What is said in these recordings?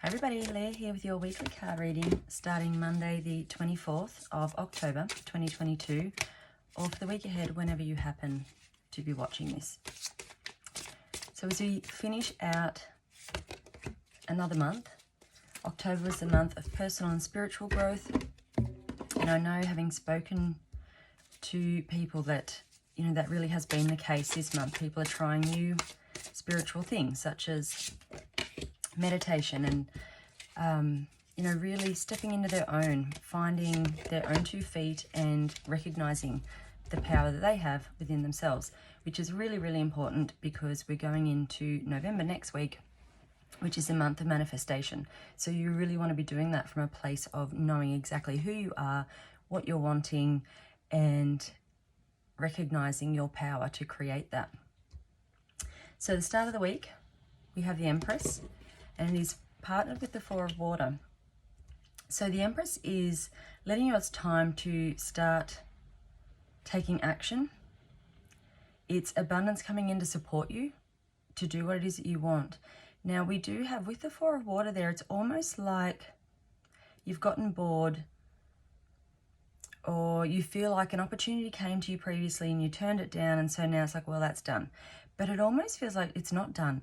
Hi everybody, Leah here with your weekly card reading starting Monday the 24th of October 2022 or for the week ahead whenever you happen to be watching this. So as we finish out another month, October is the month of personal and spiritual growth, and I know, having spoken to people, that that really has been the case this month. People are trying new spiritual things such as meditation and really stepping into their own, finding their own 2 feet and recognizing the power that they have within themselves, which is really, really important because we're going into November next week, which is the month of manifestation. So you really want to be doing that from a place of knowing exactly who you are, what you're wanting, and recognizing your power to create that. So the start of the week, we have the Empress, and it is partnered with the 4 of Water. So the Empress is letting you know it's time to start taking action. It's abundance coming in to support you to do what it is that you want. Now we do have, with the 4 of Water there, it's almost like you've gotten bored, or you feel like an opportunity came to you previously and you turned it down, and so now it's like, well, that's done. But it almost feels like it's not done.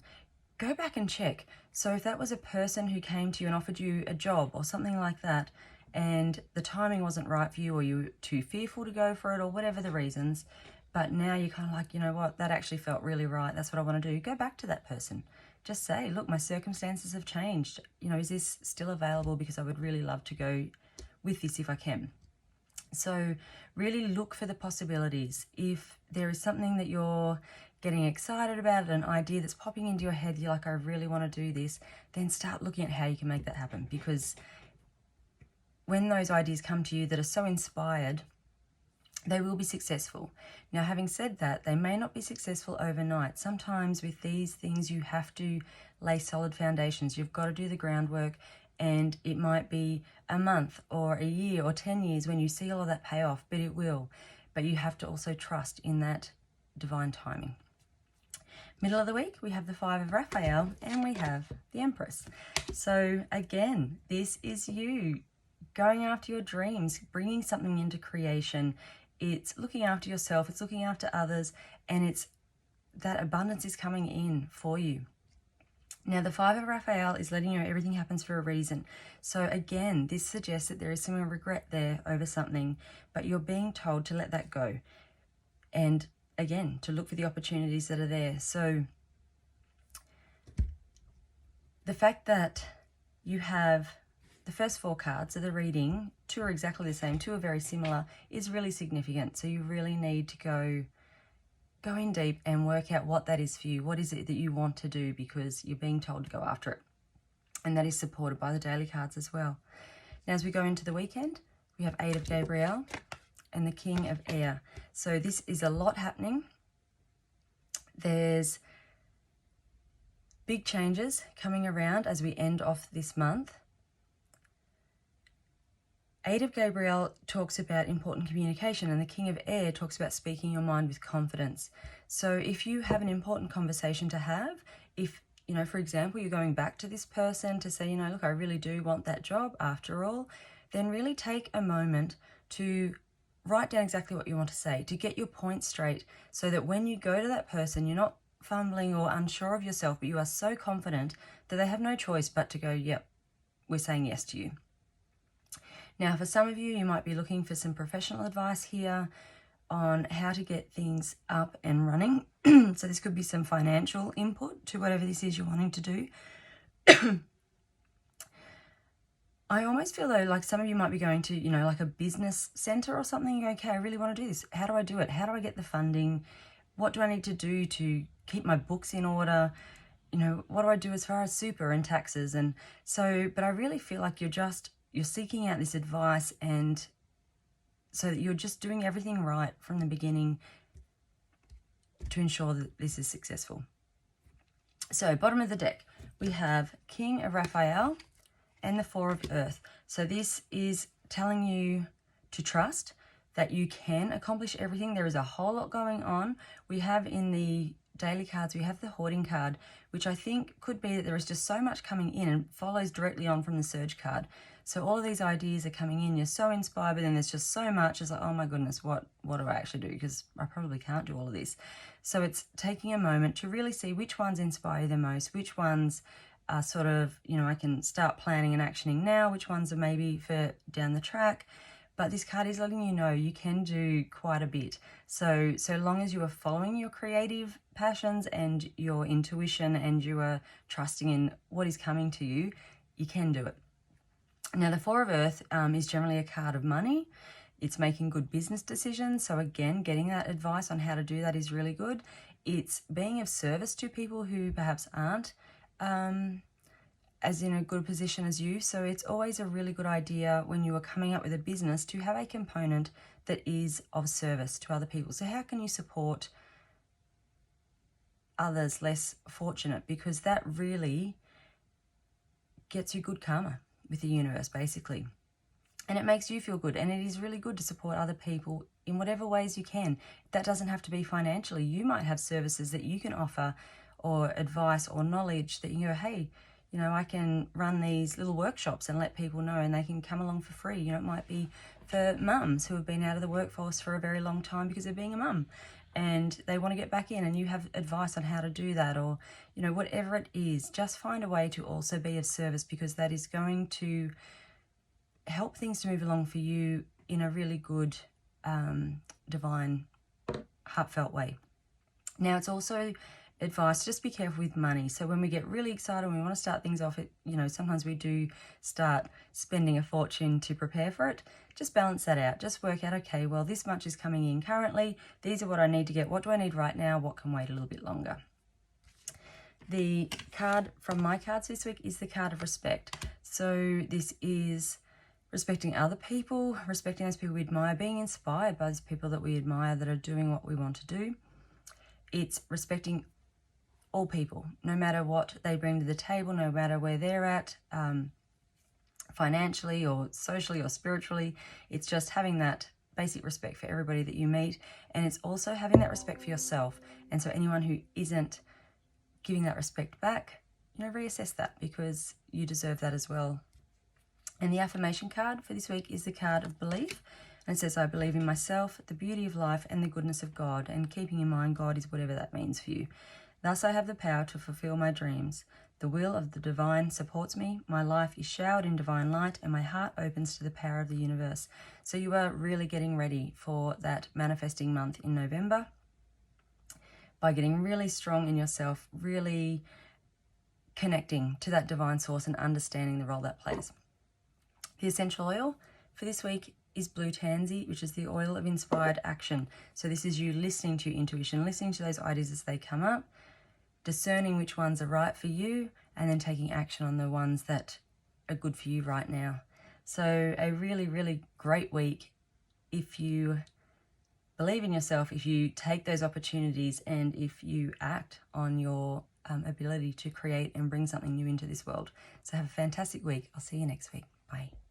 Go back and check. So if that was a person who came to you and offered you a job or something like that, and the timing wasn't right for you, or you were too fearful to go for it, or whatever the reasons, but now you're kind of like, you know what, that actually felt really right, that's what I want to do. Go back to that person. Just say, look, my circumstances have changed. Is this still available? Because I would really love to go with this if I can. So really look for the possibilities. If there is something that you're getting excited about, an idea that's popping into your head, you're like, I really want to do this, then start looking at how you can make that happen. Because when those ideas come to you that are so inspired, they will be successful. Now, having said that, they may not be successful overnight. Sometimes with these things, you have to lay solid foundations. You've got to do the groundwork, and it might be a month or a year or 10 years when you see all of that pay off, but it will. But you have to also trust in that divine timing. Middle of the week, we have the 5 of Raphael and we have the Empress. So again, this is you going after your dreams, bringing something into creation. It's looking after yourself, it's looking after others, and it's that abundance is coming in for you. Now, the 5 of Raphael is letting you know everything happens for a reason. So again, this suggests that there is some regret there over something, but you're being told to let that go. And again, to look for the opportunities that are there. So the fact that you have the first 4 cards of the reading, 2 are exactly the same, 2 are very similar, is really significant. So you really need to go in deep and work out what that is for you. What is it that you want to do, because you're being told to go after it. And that is supported by the daily cards as well. Now, as we go into the weekend, we have 8 of Gabriel and the King of Air. So this is a lot happening. There's big changes coming around as we end off this month. 8 of Gabriel talks about important communication, and the King of Air talks about speaking your mind with confidence. So if you have an important conversation to have, if, for example, you're going back to this person to say, look, I really do want that job after all, then really take a moment to write down exactly what you want to say, to get your point straight, so that when you go to that person, you're not fumbling or unsure of yourself, but you are so confident that they have no choice but to go, yep, we're saying yes to you. Now, for some of you, you might be looking for some professional advice here on how to get things up and running. So this could be some financial input to whatever this is you're wanting to do. I almost feel though like some of you might be going to, like a business center or something. You go, okay, I really want to do this. How do I do it? How do I get the funding? What do I need to do to keep my books in order? What do I do as far as super and taxes? And so, but I really feel like you're seeking out this advice, and so that you're just doing everything right from the beginning to ensure that this is successful. So bottom of the deck, we have King of Raphael and the 4 of Earth. So this is telling you to trust that you can accomplish everything. There is a whole lot going on. We have in the daily cards, we have the hoarding card, which I think could be that there is just so much coming in and follows directly on from the surge card. So all of these ideas are coming in, you're so inspired, but then there's just so much. It's like, oh my goodness, what do I actually do? Because I probably can't do all of this. So it's taking a moment to really see which ones inspire you the most, which ones are sort of, you know, I can start planning and actioning now, which ones are maybe for down the track. But this card is letting you know you can do quite a bit. So long as you are following your creative passions and your intuition and you are trusting in what is coming to you, you can do it. Now, the Four of Earth is generally a card of money. It's making good business decisions. So again, getting that advice on how to do that is really good. It's being of service to people who perhaps aren't as in a good position as you. So it's always a really good idea when you are coming up with a business to have a component that is of service to other people. So how can you support others less fortunate? Because that really gets you good karma with the universe, basically. And it makes you feel good. And it is really good to support other people in whatever ways you can. That doesn't have to be financially. You might have services that you can offer or advice or knowledge that you go, hey, you know, I can run these little workshops and let people know and they can come along for free. You know, it might be for mums who have been out of the workforce for a very long time because of being a mum and they want to get back in and you have advice on how to do that, or, you know, whatever it is, just find a way to also be of service, because that is going to help things to move along for you in a really good, divine, heartfelt way. Now, it's also advice, just be careful with money. So when we get really excited and we want to start things off, you know, sometimes we do start spending a fortune to prepare for it. Just balance that out. Just work out, okay, well, this much is coming in currently. These are what I need to get. What do I need right now? What can wait a little bit longer? The card from my cards this week is the card of respect. So this is respecting other people, respecting those people we admire, being inspired by those people that we admire that are doing what we want to do. It's respecting all people, no matter what they bring to the table, no matter where they're at, financially or socially or spiritually. It's just having that basic respect for everybody that you meet. And it's also having that respect for yourself. And so anyone who isn't giving that respect back, you know, reassess that, because you deserve that as well. And the affirmation card for this week is the card of belief. And it says, I believe in myself, the beauty of life, and the goodness of God. And keeping in mind God is whatever that means for you. Thus I have the power to fulfill my dreams. The will of the divine supports me. My life is showered in divine light, and my heart opens to the power of the universe. So you are really getting ready for that manifesting month in November by getting really strong in yourself, really connecting to that divine source and understanding the role that plays. The essential oil for this week is blue tansy, which is the oil of inspired action. So this is you listening to your intuition, listening to those ideas as they come up, discerning which ones are right for you, and then taking action on the ones that are good for you right now. So a really, really great week if you believe in yourself, if you take those opportunities, and if you act on your ability to create and bring something new into this world. So have a fantastic week. I'll see you next week. Bye.